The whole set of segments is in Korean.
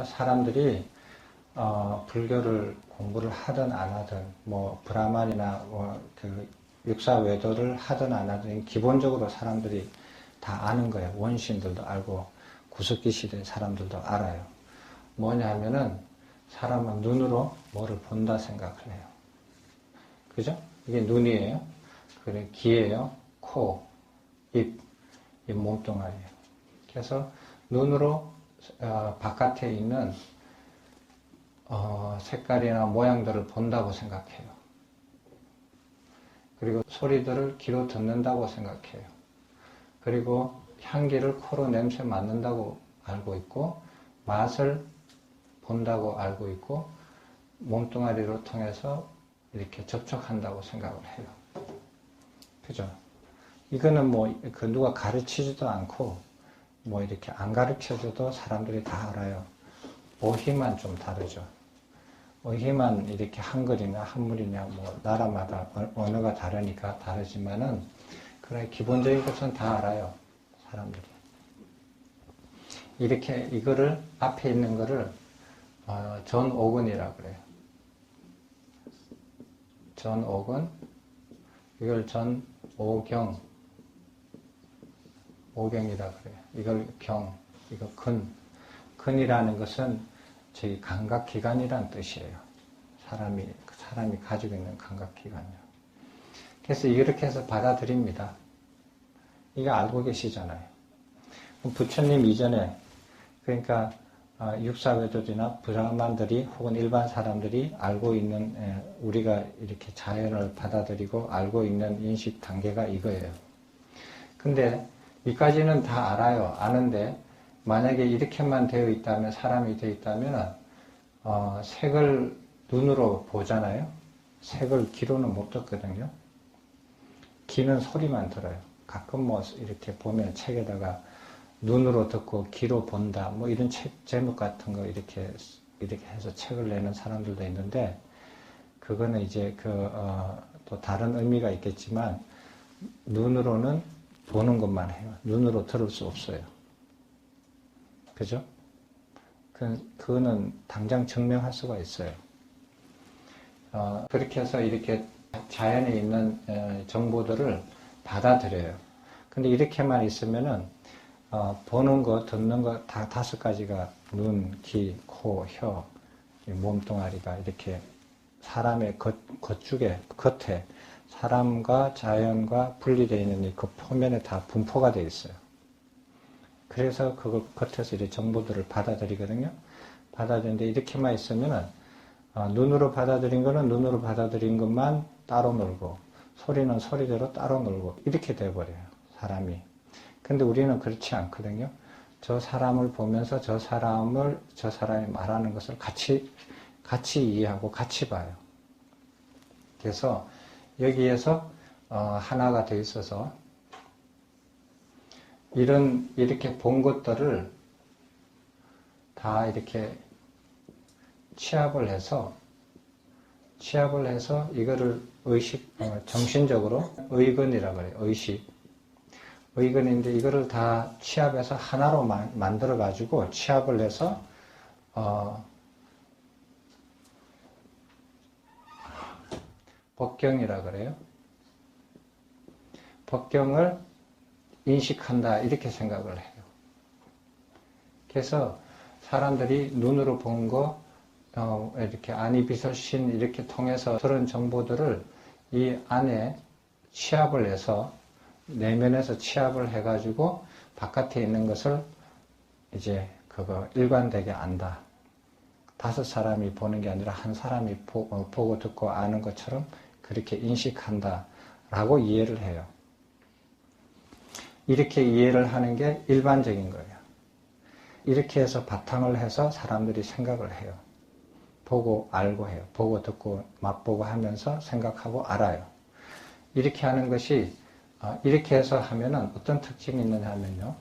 사람들이 불교를 공부를 하든 안 하든 브라만이나 그 육사외도를 하든 안 하든 기본적으로 사람들이 다 아는 거예요. 원신들도 알고 구석기 시대 사람들도 알아요. 뭐냐 하면은 사람은 눈으로 뭐를 본다 생각을 해요. 그죠? 이게 눈이에요. 그리고 귀예요. 코, 입, 이 몸뚱아리예요. 그래서 눈으로 바깥에 있는 색깔이나 모양들을 본다고 생각해요. 그리고 소리들을 귀로 듣는다고 생각해요. 그리고 향기를 코로 냄새 맡는다고 알고 있고, 맛을 본다고 알고 있고, 몸뚱아리로 통해서 이렇게 접촉한다고 생각을 해요. 그죠? 이거는 누가 가르치지도 않고, 이렇게 안 가르쳐줘도 사람들이 다 알아요. 어휘만 좀 다르죠. 어휘만 이렇게 한글이나 한문이나 나라마다 언어가 다르니까 다르지만은, 그래, 기본적인 것은 다 알아요. 사람들이. 이렇게, 이거를, 앞에 있는 거를, 전오근이라고 그래요. 전오근, 이걸 전오경, 오경이라 그래요. 이걸 경, 이거 근. 근이라는 것은 저희 감각기관이라는 뜻이에요. 사람이 가지고 있는 감각기관이요. 그래서 이렇게 해서 받아들입니다. 이거 알고 계시잖아요. 부처님 이전에, 그러니까 육사외도들이나 브라만들이 혹은 일반 사람들이 알고 있는, 우리가 이렇게 자연을 받아들이고 알고 있는 인식 단계가 이거예요. 근데 이까지는 다 알아요. 아는데 만약에 이렇게만 되어 있다면, 사람이 되어 있다면 색을 눈으로 보잖아요. 색을 귀로는 못 듣거든요. 귀는 소리만 들어요. 가끔 이렇게 보면 책에다가 눈으로 듣고 귀로 본다 이런 책 제목 같은 거 이렇게 해서 책을 내는 사람들도 있는데, 그거는 이제 또 다른 의미가 있겠지만 눈으로는 보는 것만 해요. 눈으로 들을 수 없어요. 그죠? 그거는 당장 증명할 수가 있어요. 그렇게 해서 이렇게 자연에 있는 정보들을 받아들여요. 근데 이렇게만 있으면은 보는 거, 듣는 거 다 5가지가 눈, 귀, 코, 혀, 몸뚱아리가 이렇게 사람의 겉쪽에, 겉에 사람과 자연과 분리되어 있는 이 그 표면에 다 분포가 되어 있어요. 그래서 그걸 겉에서 이제 정보들을 받아들이거든요. 받아들이는데 이렇게만 있으면은 눈으로 받아들인 거는 눈으로 받아들인 것만 따로 놀고, 소리는 소리대로 따로 놀고, 이렇게 돼버려요, 사람이. 근데 우리는 그렇지 않거든요. 저 사람을 보면서 저 사람이 말하는 것을 같이 이해하고 같이 봐요. 그래서 여기에서 하나가 돼 있어서 이렇게 본 것들을 다 이렇게 취합을 해서 이거를 정신적으로 의근이라고 그래요. 의근인데 이거를 다 취합해서 하나로 만들어 가지고 취합을 해서 법경이라 그래요. 법경을 인식한다 이렇게 생각을 해요. 그래서 사람들이 눈으로 본 거, 이렇게 아니비설신 이렇게 통해서 들은 정보들을 이 안에 취합을 해서 내면에서 취합을 해가지고 바깥에 있는 것을 이제 그거 일관되게 안다. 5사람이 보는 게 아니라 한 사람이 보고 듣고 아는 것처럼 그렇게 인식한다 라고 이해를 해요. 이렇게 이해를 하는 게 일반적인 거예요. 이렇게 해서 바탕을 해서 사람들이 생각을 해요. 보고 알고 해요. 보고 듣고 맛보고 하면서 생각하고 알아요. 이렇게 하는 것이 이렇게 해서 하면은 어떤 특징이 있느냐 하면요.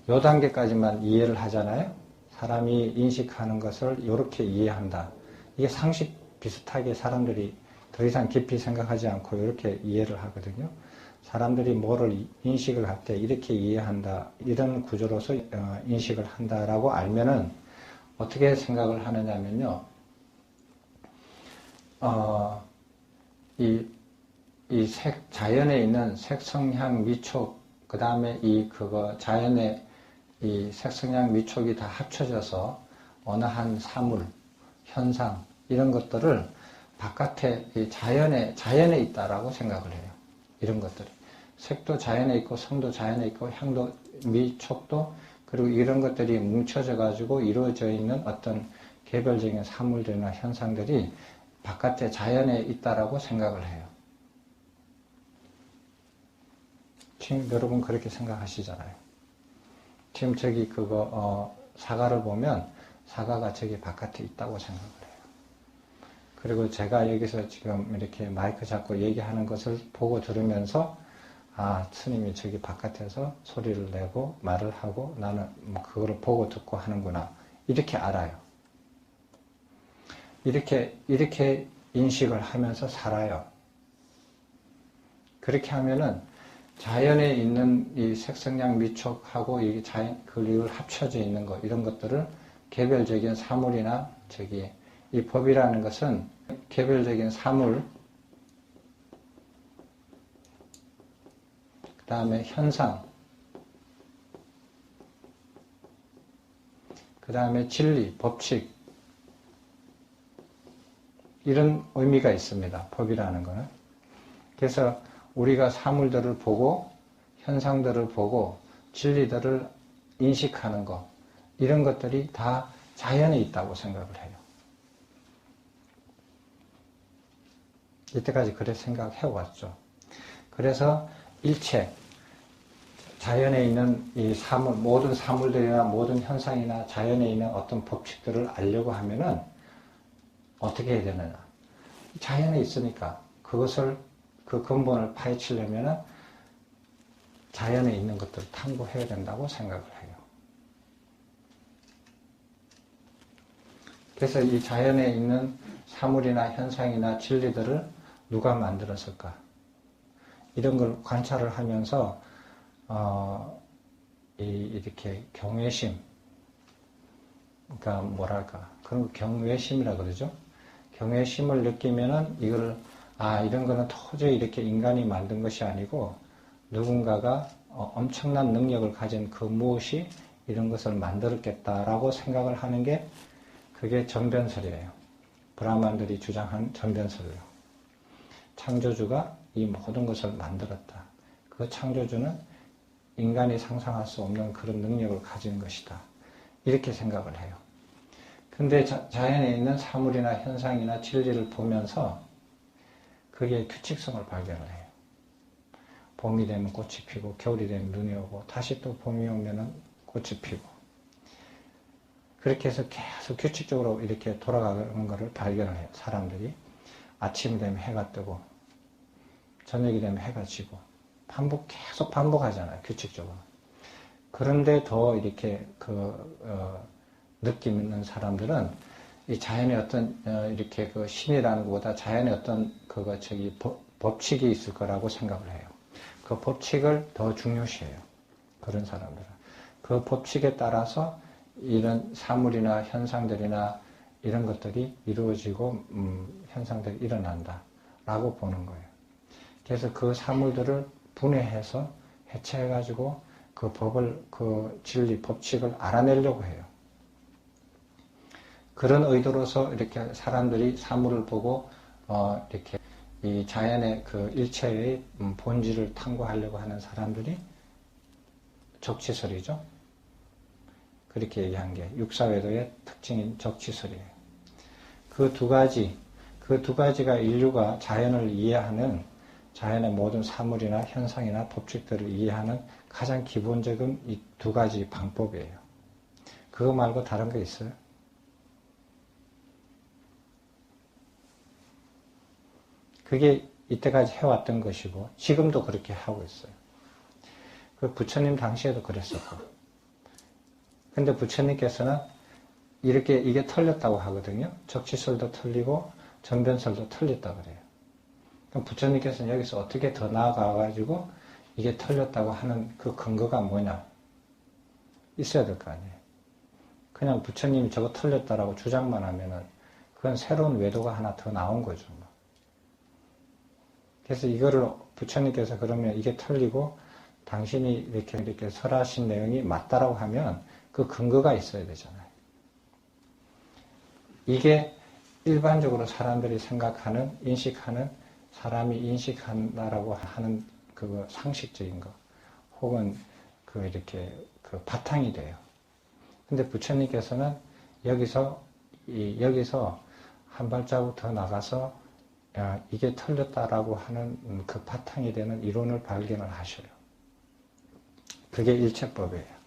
요 단계까지만 이해를 하잖아요. 사람이 인식하는 것을 이렇게 이해한다. 이게 상식 비슷하게 사람들이 더 이상 깊이 생각하지 않고 이렇게 이해를 하거든요. 사람들이 뭐를 인식을 할 때 이렇게 이해한다. 이런 구조로서 인식을 한다라고 알면은 어떻게 생각을 하느냐면요. 자연에 있는 색성향 미촉, 그 다음에 자연의 이 색성향 미촉이 다 합쳐져서 어느 한 사물, 현상, 이런 것들을 바깥에 자연에 있다라고 생각을 해요. 이런 것들이. 색도 자연에 있고, 성도 자연에 있고, 향도, 미촉도, 그리고 이런 것들이 뭉쳐져 가지고 이루어져 있는 어떤 개별적인 사물들이나 현상들이 바깥에 자연에 있다라고 생각을 해요. 지금 여러분 그렇게 생각하시잖아요. 지금 저기 사과를 보면 사과가 저기 바깥에 있다고 생각을 해요. 그리고 제가 여기서 지금 이렇게 마이크 잡고 얘기하는 것을 보고 들으면서 스님이 저기 바깥에서 소리를 내고 말을 하고 나는 그거를 보고 듣고 하는구나. 이렇게 알아요. 이렇게 인식을 하면서 살아요. 그렇게 하면은 자연에 있는 이 색성량 미촉하고 이 그리고 합쳐져 있는 것, 이런 것들을 개별적인 사물이나 이 법이라는 것은 개별적인 사물, 그 다음에 현상, 그 다음에 진리, 법칙, 이런 의미가 있습니다. 법이라는 것은. 그래서 우리가 사물들을 보고 현상들을 보고 진리들을 인식하는 것, 이런 것들이 다 자연에 있다고 생각을 해요. 이때까지 그렇게 생각해왔죠. 그래서 일체 자연에 있는 이 사물, 모든 사물들이나 모든 현상이나 자연에 있는 어떤 법칙들을 알려고 하면은 어떻게 해야 되느냐. 자연에 있으니까 그것을 그 근본을 파헤치려면은 자연에 있는 것들을 탐구해야 된다고 생각을 해요. 그래서 이 자연에 있는 사물이나 현상이나 진리들을 누가 만들었을까? 이런 걸 관찰을 하면서 이렇게 경외심, 그러니까 뭐랄까, 그런 거 경외심이라 그러죠. 경외심을 느끼면은 이거를 이런 거는 도저히 이렇게 인간이 만든 것이 아니고 누군가가 엄청난 능력을 가진 그 무엇이 이런 것을 만들었겠다라고 생각을 하는 게 그게 전변설이에요. 브라ಹ만들이 주장한 전변설이에요. 창조주가 이 모든 것을 만들었다. 그 창조주는 인간이 상상할 수 없는 그런 능력을 가진 것이다. 이렇게 생각을 해요. 근데 자연에 있는 사물이나 현상이나 진리를 보면서 그게 규칙성을 발견을 해요. 봄이 되면 꽃이 피고 겨울이 되면 눈이 오고 다시 또 봄이 오면은 꽃이 피고 그렇게 해서 계속 규칙적으로 이렇게 돌아가는 것을 발견을 해요. 사람들이 아침이 되면 해가 뜨고 저녁이 되면 해가 지고 계속 반복하잖아요. 규칙적으로. 그런데 더 이렇게 느낌 있는 사람들은 이 자연의 어떤 이렇게 그 신이라는 것보다 자연의 어떤 법칙이 있을 거라고 생각을 해요. 그 법칙을 더 중요시해요. 그런 사람들은. 그 법칙에 따라서 이런 사물이나 현상들이나 이런 것들이 이루어지고 현상들이 일어난다라고 보는 거예요. 그래서 그 사물들을 분해해서 해체해가지고 그 법을, 그 진리, 법칙을 알아내려고 해요. 그런 의도로서 이렇게 사람들이 사물을 보고 이렇게 이 자연의 그 일체의 본질을 탐구하려고 하는 사람들이 적치설이죠. 그렇게 얘기한 게 육사외도의 특징인 적치설이에요. 그 두 가지가 인류가 자연을 이해하는 자연의 모든 사물이나 현상이나 법칙들을 이해하는 가장 기본적인 이 두 가지 방법이에요. 그거 말고 다른 거 있어요? 그게 이때까지 해왔던 것이고 지금도 그렇게 하고 있어요. 그 부처님 당시에도 그랬었고 근데 부처님께서는 이게 틀렸다고 하거든요. 적치설도 틀리고 전변설도 틀렸다고 그래요. 그럼 부처님께서는 여기서 어떻게 더 나아가가지고 이게 틀렸다고 하는 그 근거가 뭐냐? 있어야 될 거 아니에요. 그냥 부처님이 저거 틀렸다라고 주장만 하면은 그건 새로운 외도가 하나 더 나온 거죠. 그래서 이거를 부처님께서 그러면 이게 틀리고 당신이 이렇게 설하신 내용이 맞다라고 하면 그 근거가 있어야 되잖아요. 이게 일반적으로 사람들이 생각하는, 인식하는, 사람이 인식한다라고 하는 그 상식적인 거, 혹은 이렇게 바탕이 돼요. 근데 부처님께서는 여기서 한 발자국 더 나가서 이게 틀렸다라고 하는 그 바탕이 되는 이론을 발견을 하셔요. 그게 일체법이에요.